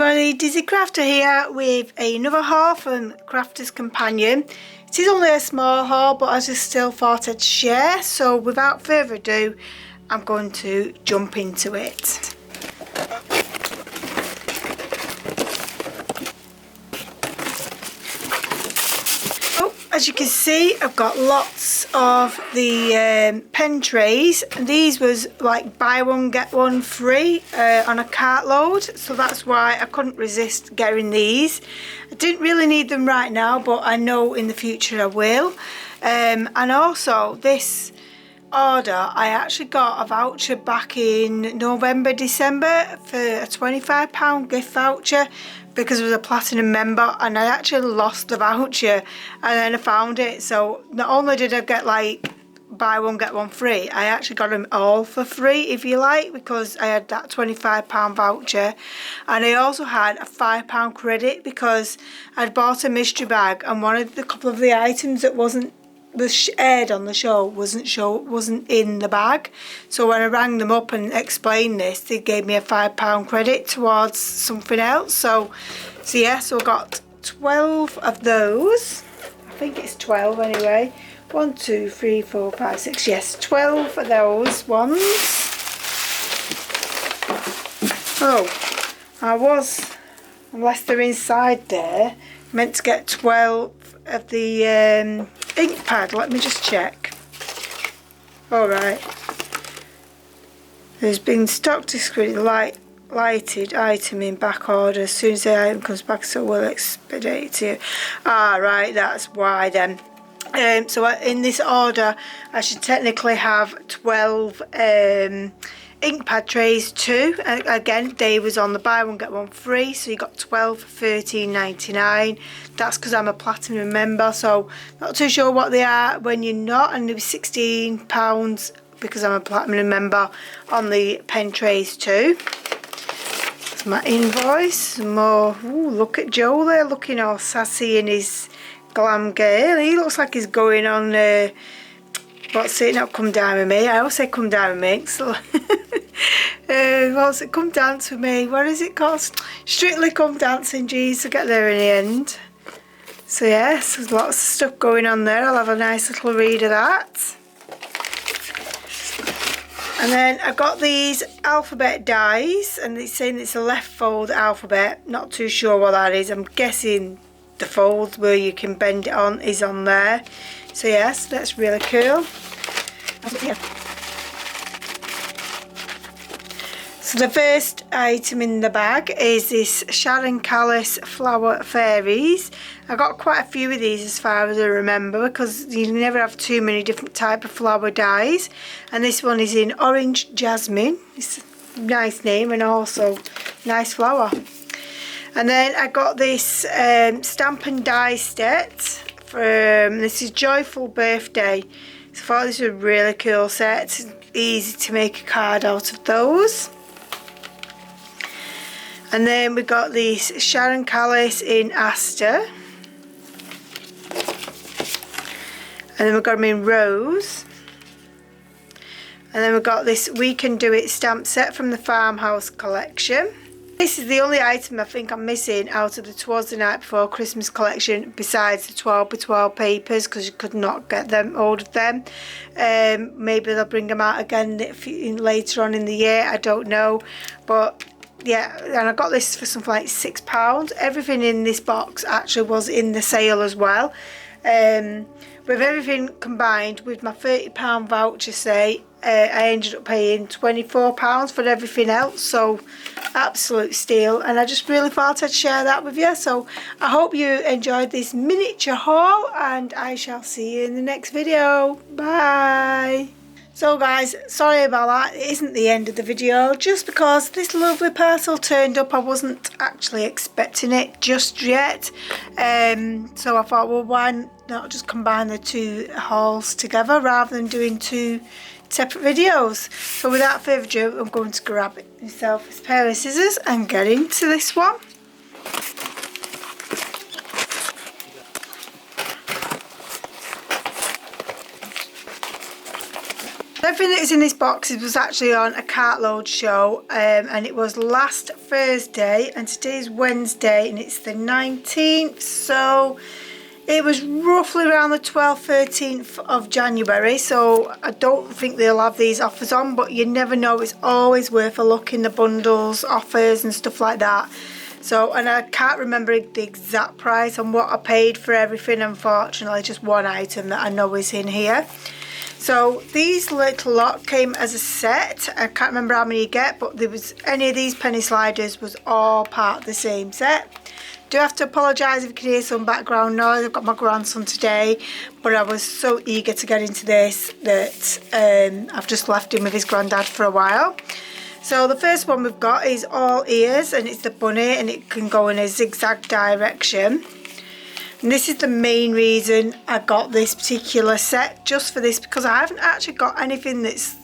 everybody, Dizzy Crafter here with another haul from Crafter's Companion. It is only a small haul, but I just still thought I'd share, so without further ado I'm going to jump into it. As you can see, I've got lots of the pen trays, and these was like buy one get one free on a cartload, so that's why I couldn't resist getting these. I didn't really need them right now, but I know in the future I will. And also this order, I actually got a voucher back in November, December for a £25 gift voucher because I was a platinum member, and I actually lost the voucher and then I found it. So not only did I get like buy one get one free, I actually got them all for free, if you like, because I had that £25 voucher, and I also had a £5 credit because I'd bought a mystery bag and one of the couple of the items that was aired on the show wasn't in the bag. So when I rang them up and explained this, they gave me a £5 credit towards something else. So I got 12 of those. I think it's 12 anyway. 1, 2, 3, 4, 5, 6. Yes, 12 of those ones. Oh, unless they're inside there, meant to get 12 of the ink pad. Let me just check. Alright, there's been stock discreet lighted item in back order. As soon as the item comes back, so we'll expedite to you. Right, that's why then. So in this order I should technically have 12 ink pad trays too. Again, they was on the buy one get one free, so you got 12 for £13.99. That's because I'm a platinum member, so not too sure what they are when you're not, and it was £16 because I'm a platinum member on the pen trays too. That's my invoice. Some more. Ooh, look at Joe there, looking all sassy in his glam gear. He looks like he's going on what's it, not come down with me. I always say come down with me. So what's it, come dance with me? What is it called? Strictly Come Dancing. Geez, to get there in the end. So yes, there's lots of stuff going on there. I'll have a nice little read of that. And then I got these alphabet dies, and it's saying it's a left fold alphabet. Not too sure what that is. I'm guessing the fold where you can bend it on is on there. So yes, that's really cool. So the first item in the bag is this Sharon Callis Flower Fairies. I got quite a few of these as far as I remember, because you never have too many different type of flower dies. And this one is in Orange Jasmine. It's a nice name and also nice flower. And then I got this stamp and die set. This is Joyful Birthday. So I thought this was a really cool set. It's easy to make a card out of those. And then we got these Sharon Callis in Aster. And then we got them in Rose. And then we got this We Can Do It stamp set from the Farmhouse collection. This is the only item I think I'm missing out of the Towards the Night Before Christmas collection, besides the 12x12 papers, because you could not get them, hold of them. Maybe they'll bring them out again later on in the year, I don't know. But yeah, and I got this for something like £6. Everything in this box actually was in the sale as well. With everything combined, with my £30 voucher, say, I ended up paying £24 for everything else, so absolute steal, and I just really thought I'd share that with you. So I hope you enjoyed this miniature haul, and I shall see you in the next video. Bye. So guys, sorry about that, it isn't the end of the video, just because this lovely parcel turned up. I wasn't actually expecting it just yet, so I thought, well, why not just combine the two hauls together rather than doing two separate videos. So without further ado, I'm going to grab myself a pair of scissors and get into this one. everything that was in this box was actually on a cartload show, and it was last Thursday, and today's Wednesday, and it's the 19th, so it was roughly around the 12th, 13th of January, so I don't think they'll have these offers on, but you never know. It's always worth a look in the bundles, offers and stuff like that. So, and I can't remember the exact price on what I paid for everything, unfortunately, just one item that I know is in here. So these little lot came as a set. I can't remember how many you get, but there was any of these penny sliders was all part of the same set. Do have to apologise if you can hear some background noise. I've got my grandson today, but I was so eager to get into this that I've just left him with his granddad for a while. So the first one we've got is all ears, and it's the bunny, and it can go in a zigzag direction. And this is the main reason I got this particular set, just for this, because I haven't actually got anything that's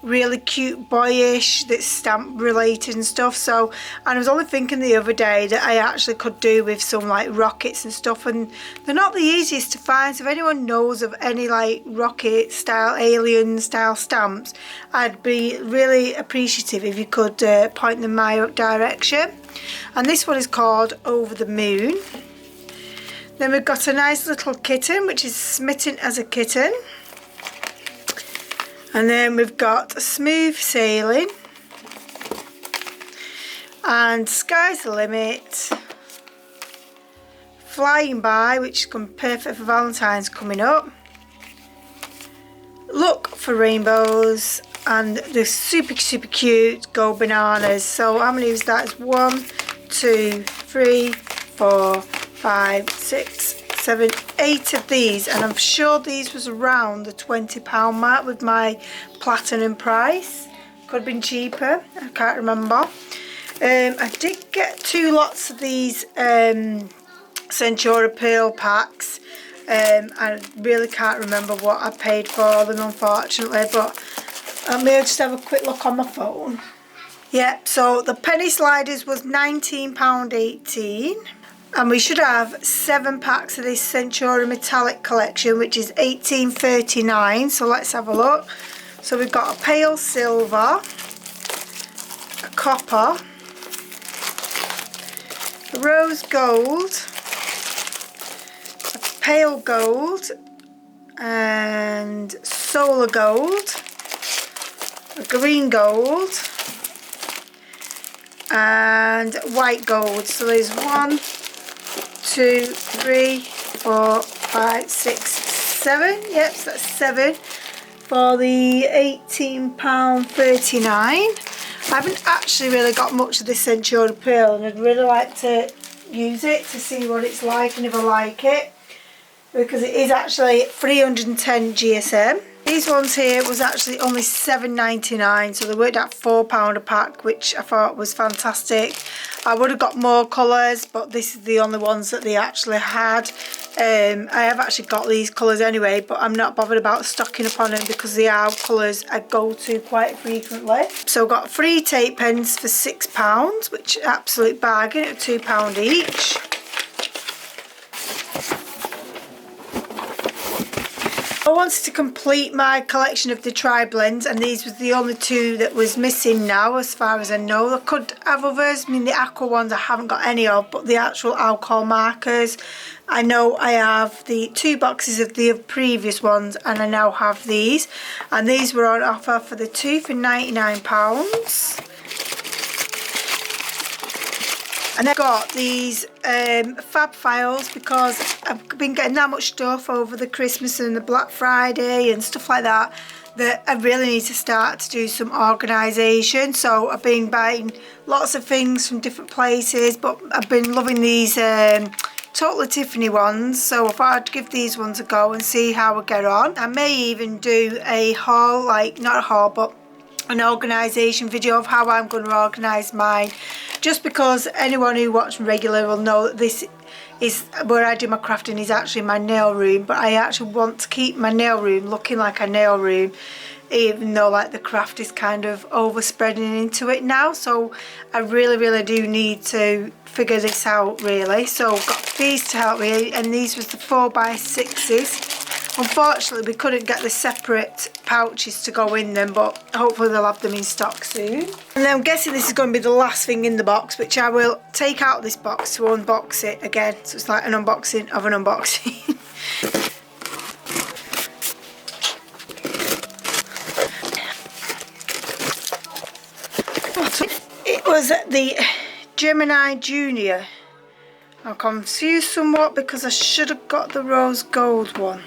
really cute, boyish, that's stamp related and stuff. So, and I was only thinking the other day that I actually could do with some like rockets and stuff, and they're not the easiest to find. So if anyone knows of any like rocket style, alien style stamps, I'd be really appreciative if you could point them my direction. And this one is called Over the Moon. Then we've got a nice little kitten, which is Smitten as a Kitten. And then we've got Smooth Sailing and Sky's the Limit, Flying By, which is perfect for Valentine's coming up, Look for Rainbows, and the super cute Go Bananas. So how many is that? It's 1, 2, 3, 4, 5, 6, 7, 8 of these, and I'm sure these was around the £20 mark with my platinum price. Could have been cheaper, I can't remember. I did get 2 lots of these Centura Pearl packs. I really can't remember what I paid for them, unfortunately, but I may just have a quick look on my phone. Yep, so the penny sliders was £19.18. And we should have 7 packs of this Centura Metallic collection, which is $18.39. So let's have a look. So we've got a pale silver, a copper, a rose gold, a pale gold, and solar gold, a green gold, and white gold. So there's 1, 2, 3, 4, 5, 6, 7. Yep, so that's 7 for the £18.39. I haven't actually really got much of this Centura Pearl, and I'd really like to use it to see what it's like and if I like it, because it is actually 310 GSM. These ones here was actually only £7.99, so they worked out £4 a pack, which I thought was fantastic. I would have got more colours, but this is the only ones that they actually had. I have actually got these colours anyway, but I'm not bothered about stocking up on them because they are colours I go to quite frequently. So I got 3 tape pens for £6, which is absolute bargain at £2 each. I wanted to complete my collection of the tri-blends, and these was the only 2 that was missing now as far as I know. I could have others. I mean, the aqua ones I haven't got any of, but the actual alcohol markers, I know I have the 2 boxes of the previous ones, and I now have these, and these were on offer for the 2 for £99. And I got these fab files because I've been getting that much stuff over the Christmas and the Black Friday and stuff like that, that I really need to start to do some organisation. So I've been buying lots of things from different places, but I've been loving these Totally Tiffany ones, so I thought I'd give these ones a go and see how I get on. I may even do a haul, like not a haul, but an organisation video of how I'm going to organise mine, just because anyone who watches me regularly will know that this is where I do my crafting, is actually my nail room, but I actually want to keep my nail room looking like a nail room, even though like the craft is kind of overspreading into it now. So I really do need to figure this out really. So I've got these to help me, and these was the 4x6s. Unfortunately, we couldn't get the separate pouches to go in them, but hopefully they'll have them in stock soon. And then I'm guessing this is going to be the last thing in the box, which I will take out this box to unbox it again. So it's like an unboxing of an unboxing. It was the Gemini Junior. I'm confused somewhat because I should have got the rose gold one.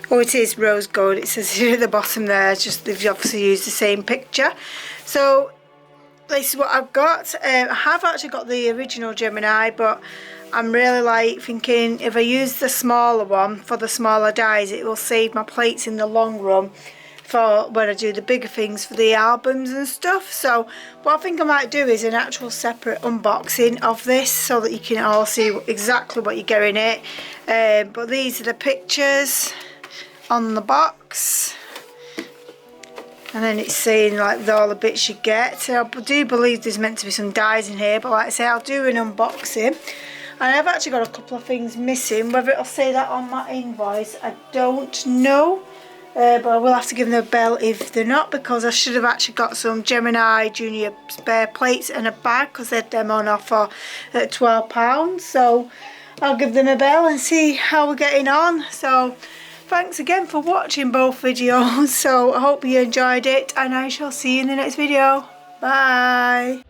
Oh, it is rose gold. It says here at the bottom there. Just they've obviously used the same picture. So this is what I've got. I have actually got the original Gemini, but I'm really like thinking if I use the smaller one for the smaller dies, it will save my plates in the long run for when I do the bigger things for the albums and stuff. So what I think I might do is an actual separate unboxing of this so that you can all see exactly what you get in it. But these are the pictures on the box, and then it's saying like all the bits you get. So I do believe there's meant to be some dies in here, but like I say, I'll do an unboxing. And I've actually got a couple of things missing. Whether it'll say that on my invoice, I don't know. But I will have to give them a bell if they're not, because I should have actually got some Gemini Junior spare plates and a bag, because they had them on offer at £12. So I'll give them a bell and see how we're getting on. So thanks again for watching both videos. So I hope you enjoyed it, and I shall see you in the next video. Bye.